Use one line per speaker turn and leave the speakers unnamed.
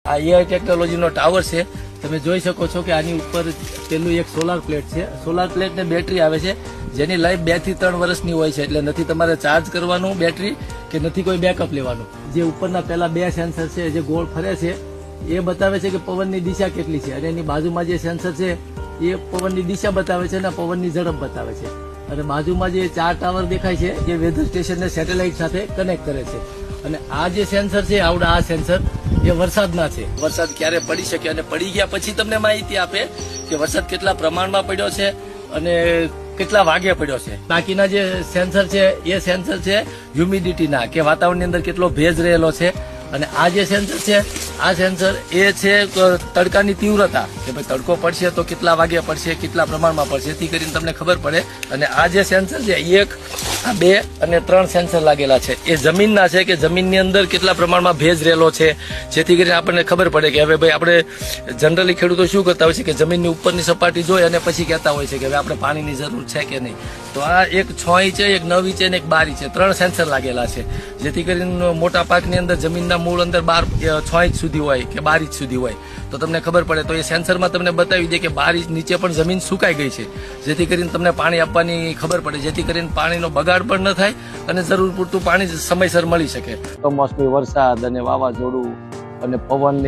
આ એઆઈ ટેકનોલોજીનો ટાવર છે. તમે જોઈ શકો છો કે આની ઉપર પેલું એક સોલાર પ્લેટ છે. સોલાર પ્લેટ ને બેટરી આવે છે જેની લાઈફ 2 થી 3 વર્ષની હોય છે. એટલે નથી તમારે ચાર્જ કરવાનું બેટરી કે નથી કોઈ બેકઅપ લેવાનું. જે ઉપરના પેલા 2 સેન્સર છે જે ગોળ ફરે છે એ બતાવે છે કે પવનની દિશા કેટલી છે, અને એની બાજુમાં જે સેન્સર છે એ પવનની દિશા બતાવે છે અને પવનની ઝડપ બતાવે છે. અને બાજુમાં જે 4 ટાવર દેખાય છે એ વેધર સ્ટેશનને સેટેલાઇટ સાથે કનેક્ટ કરે છે. અને આ જે સેન્સર છે આ સેન્સર એ વરસાદના છે. વરસાદ ક્યારે પડી શકે અને પડી ગયા પછી તમને માહિતી આપે કે વરસાદ કેટલા પ્રમાણમાં પડ્યો છે અને કેટલા વાગે પડ્યો છે. બાકીના જે સેન્સર છે એ સેન્સર છે હ્યુમિડિટીના, કે વાતાવરણની અંદર કેટલો ભેજ રહેલો છે. અને આ જે સેન્સર છે આ સેન્સર એ છે તડકાની તીવ્રતા, કે ભાઈ તડકો પડશે તો કેટલા વાગે પડશે, કેટલા પ્રમાણમાં પડશે, જેથી કરીને તમને ખબર પડે. અને આ જે સેન્સર છે 1, 2 અને 3 સેન્સર લાગેલા છે એ જમીનના છે, કે જમીનની અંદર કેટલા પ્રમાણમાં ભેજ રહેલો છે, જેથી કરીને આપણને ખબર પડે કે હવે ભાઈ આપણે જનરલી ખેડૂતો શું કરતા હોય છે કે જમીનની ઉપરની સપાટી જોઈ અને પછી કહેતા હોય છે કે હવે આપણે પાણીની જરૂર છે કે નહીં. તો આ એક 6 ઇંચ, એક 9 ઇંચ અને એક 12 ઇંચ 3 સેન્સર લાગેલા છે, જેથી કરીને મોટા પાકની અંદર જમીનના મૂળ અંદર 6 ઇંચ સુધી હોય કે 12 ઇંચ સુધી હોય તો તમને ખબર પડે. તો એ સેન્સરમાં તમને બતાવી દે કે 12 ઇંચ નીચે પણ જમીન સુકાઈ ગઈ છે, જેથી કરીને તમને પાણી આપવાની ખબર પડે, જેથી કરીને પાણીનો બગાડ પણ ન થાય અને જરૂર પૂરતું પાણી સમયસર મળી શકે. કમોસમી વરસાદ અને વાવાઝોડું અને પવન